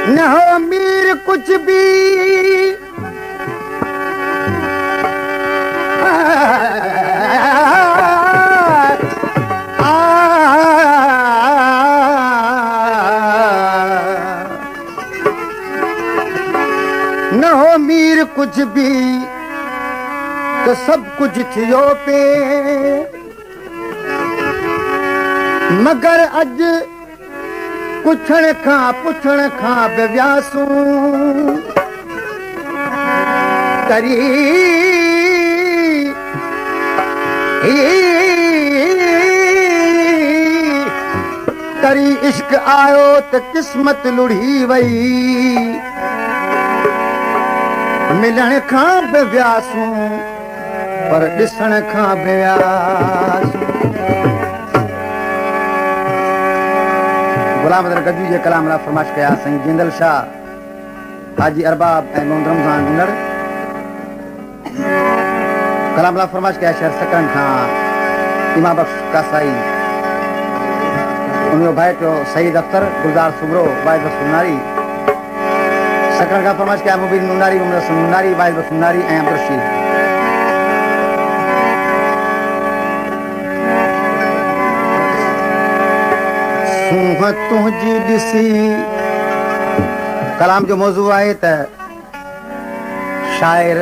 न हो अमीर कुछ भी न हो अमीर कुछ भी तो सब कुछ थियो पे मगर अज पुछण खां बेव्यासूं करी इश्क आयो त किस्मत लुढ़ी वई मिलण खां बेव्यासूं पर ॾिसण खां बेव्यासूं। गुलाम अदर गद्दी जे कलाम लाइ फरमाइश कया साईं जिंदल शाह हाजी अरबाब ऐं मोहम्मद रमज़ान जुनड़। कलाम लाइ फरमाइश कया शहर सकरन खां इमाम बख्श कासाई उनजो भाइटो सईद अख्तर गुलज़ार सुबरो वाहिद बख्श नूनारी। सकरन खां फरमाइश कया मुबीन नूनारी मोहम्मद हसन नूनारी वाहिद बख्श नूनारी ऐं अब्दुल रशीद। सूंह तुंहिंजी ॾिसी कलाम जो मौज़ू आहे त शाइर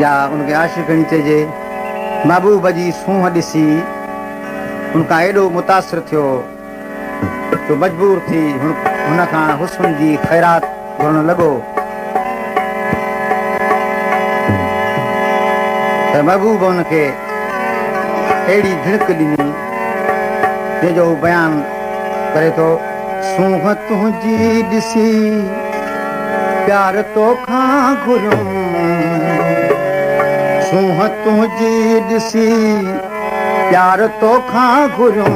या उनखे आशिक़णी चइजे महबूब जी सूंह ॾिसी उनखां एॾो मुतासिर थियो जो मजबूर थी हुन खां हुस्न जी ख़ैरात घुरण लॻो त महबूब हुनखे अहिड़ी धिणक ॾिनी जंहिंजो बयान करे थो। सूंह तुंहिंजी ॾिसी प्यार तोखां घुरियो सूंह तुंहिंजी ॾिसी प्यार तोखां घुरियो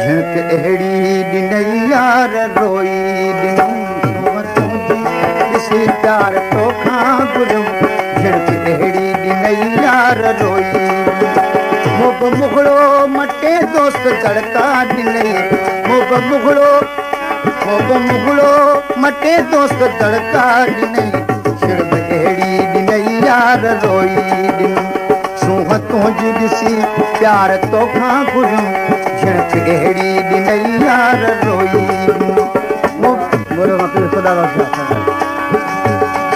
झिणक अहिड़ी ॾिनई यार रोई ॾिनई सूंह तुंहिंजी ॾिसी प्यार तोखां घुरियो झिणक अहिड़ी ॾिनई यार रोई मुग मुगड़ो मटे दोस्त चड़का ॾिनई मुग मुगड़ो मटे दोस्त चड़का ॾिनई छिड़ब अहिड़ी ॾिनई यार रोई ॾिनई सूंह तुंहिंजी ॾिसी प्यार तोखां घुरियो झिणक अहिड़ी ॾिनई यार रोई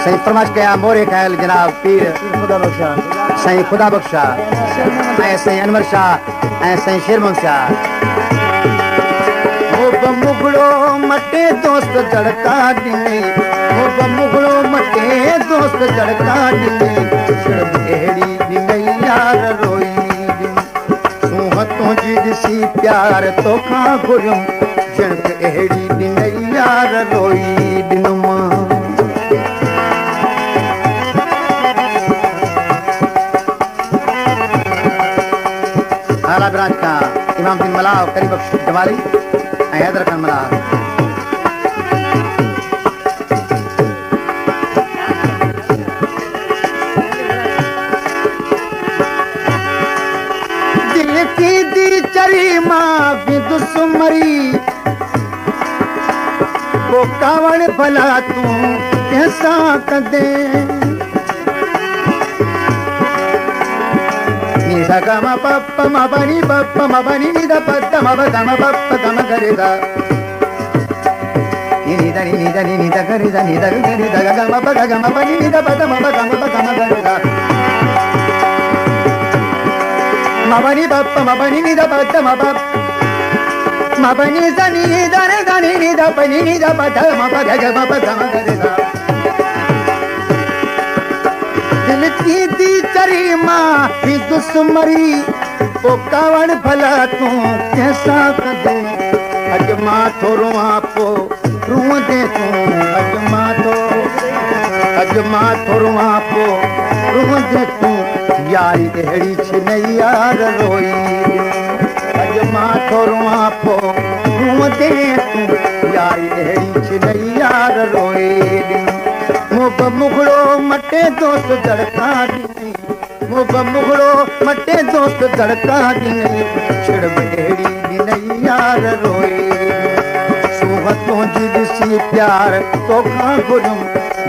साईं फरमाइश कया मोरे ख़याल जनाब पीर साईं ख़ुदा बख्शा ऐं साईं अनवर शाह ऐं साईं शेरमन शाह। मुगड़ो मटे दोस्त चड़का ॾिनई मुगड़ो मटे दोस्त चड़का ॾिनई छिड़ब अहिड़ी ॾिनई यार रोई सूंह तुंहिंजी ॾिसी प्यार तोखां घुरियो झिणक अहिड़ी ॾिनई यार रोई ॾिनुम। आला ब्रांच का इमाम बिन मलाह करीम बख्श जमाली ऐं हैदर खान मलाह। दिल की दी चरी मां भी दुश्मरी वो कावड़ भला तू कैसा कदे गम पप्प मबनी पप्प मबनी निद पद्द मब गम पप्प गम करेदा निद निद निद करेदा निद करेदा गम पप्प गम बनी निद पद्द मब गम करेदा मबनी पप्प मबनी निद पद्द मब मबनी जनी दरे दनी निद पनी निद पद्द मब गम करेदा दिल की दी चरी मां भी दुश्मरी ओ कावड़ भला तू कैसा कदे अज मां थोरो आपो रूह दे तू अज मां थोरो आपो रूह दे तू यारी अहिड़ी छिनई यार रोई अज मां थोरो आपो रूह दे तू यारी अहिड़ी छिनई यार रोई मुग मुगड़ो मटे दोस्त चड़का ॾिनई मुग मुगड़ो मटे दोस्त चड़का ॾिनई छिड़ब अहिड़ी ॾिनई यार रोई सूंह तुझी प्यार तोखां घुरम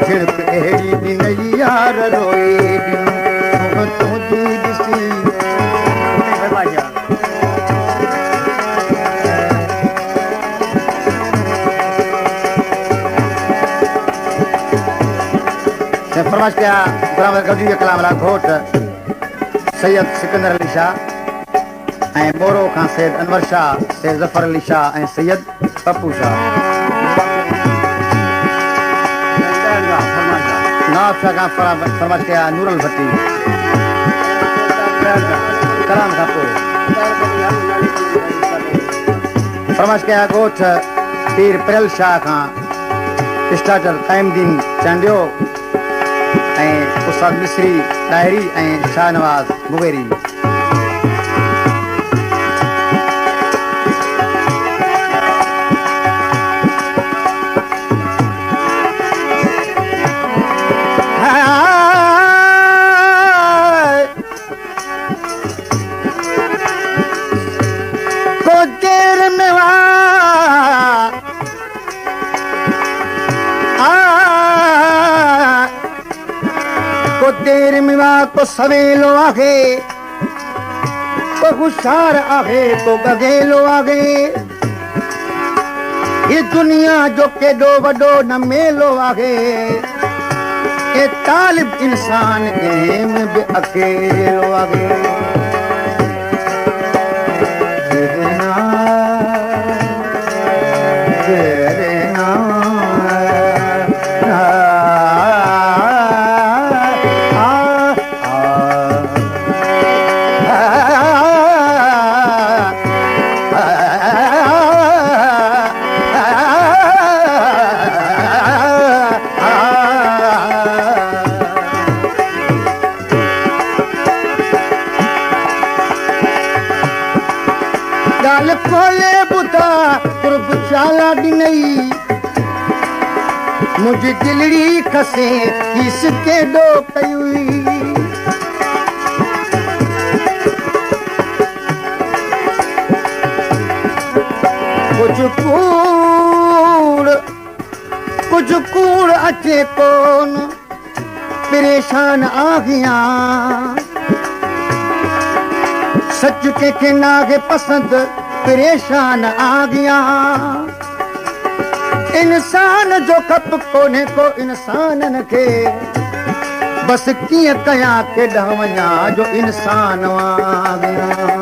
झिड़क अहिड़ी ॾिनई यार रोए ॾिनम तुंहिंजी ॾिसी फरमाइश कया गुलाम गज़ी कलाम वाला घोट सैयद सिकंदर अली शाह ऐं मोरो खां सैयद अनवर शाह सैयद ज़फर अली शाह ऐं सैयद पप्पू शाह नवाब शाह खां फरमाइश कया नूरल भट्टी कलाम खां पोइ फरमाइश कया ॻोठ पीर पिरल शाह खां स्टार्टर क़ाइमदीन चांडियो ऐं उस्ताद मिस्री डायरी ऐं शाहनवाज़ मुगेरी देर मिवा को सवेलो आहे को हुशार आहे को गगेलो आहे ये दुनिया जो केॾो वॾो न मेलो आहे ये तालिब इंसान गेम बि अकेलो आहे मुझे दिलड़ी खसे इसके दो कई कुछ कूड़ अचे कोन परेशान आ गया सच के नागे पसंद परेशान आ गया इंसान जो खप कोने को इंसान के बस कीअं कयां केॾां वञा जो इंसान वांगुरु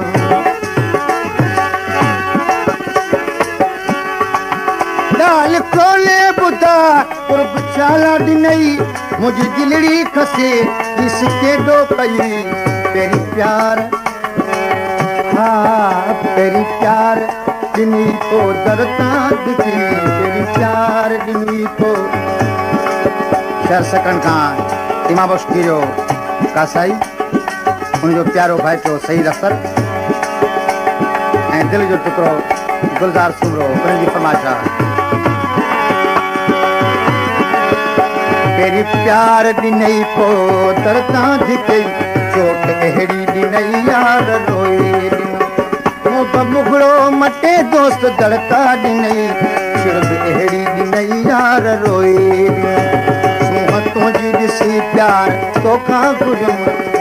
ॻाल्हि खोले ॿुधा कुर्ब चाला ॾिनई मुंहिंजी दिलड़ी खसे ॾिस केॾो कई पहिरीं प्यार हा पहिरीं प्यार ॾिनी को दरतां दिखी पहिरीं प्यार ॾिनी को शहर सकण खां इमाम बख्श जो कासाई उनजो प्यारो भाइटो सईद अफसर ऐं दिलि जो टुकड़ो गुलज़ार सुमरो उन्हनि जी फरमाइश आहे पहिरीं प्यार ॾिनई पोइ दरतां धिकई चोट अहिड़ी ॾिनई यार रोए मुगड़ो मटे दोस्त दड़का ॾिनई शिरब अहिड़ी ॾिनई यार रोए तुंहिंजी ॾिसी प्यार तोखां घुरम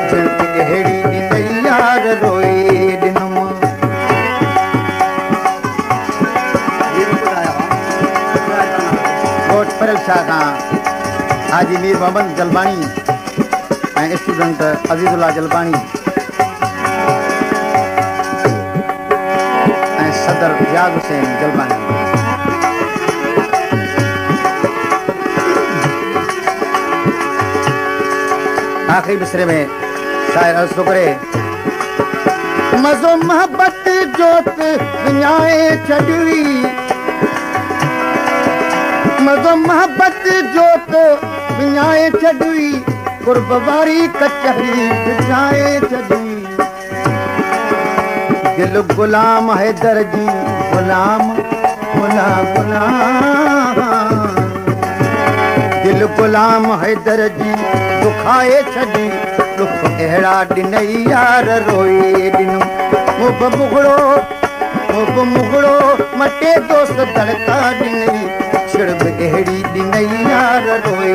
झिड़क अहिड़ी ॾिनई यार रोए ॾिनम घोट फरल शाह खां हाजी मीर मोहम्मद जलबाणी ऐं स्टूडेंट अज़ीज़ुल्लाह जलबाणी सदर रियाज़ हुसैन जलबानी आखिरी मिसरे में शायर अर्ज़ थो करे मज़ो मोहब्बत जोत विञाए छॾी मज़ो मोहब्बत जोत विञाए छॾी कुर्ब वारी कचहरी विझाए छॾी दिल गुलाम हैदर जी गुलाम गुलाम गुलाम दिल गुलाम हैदर जी दुखाए छॾी दुख अहिड़ा ॾिनई यार रोए ॾिनम मुगड़ो मटे दोस्त दड़का ॾिनई छिड़ब अहिड़ी ॾिनई यार रोए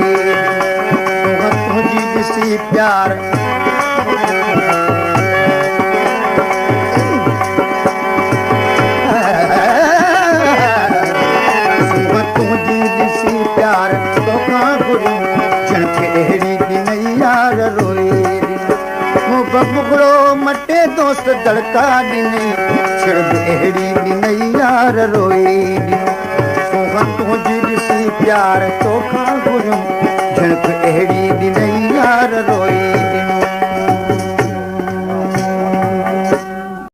तुंहिंजी ॾिसी प्यार तुंहिंजी ॾिसी प्यार तोखां घुरियूं जिनखे अहिड़ी ॾिनई यार रोए बबुगड़ो मटे दोस्त दड़का ॾिनई छिड़ब अहिड़ी ॾिनई यार रोए तुंहिंजी ॾिसी प्यार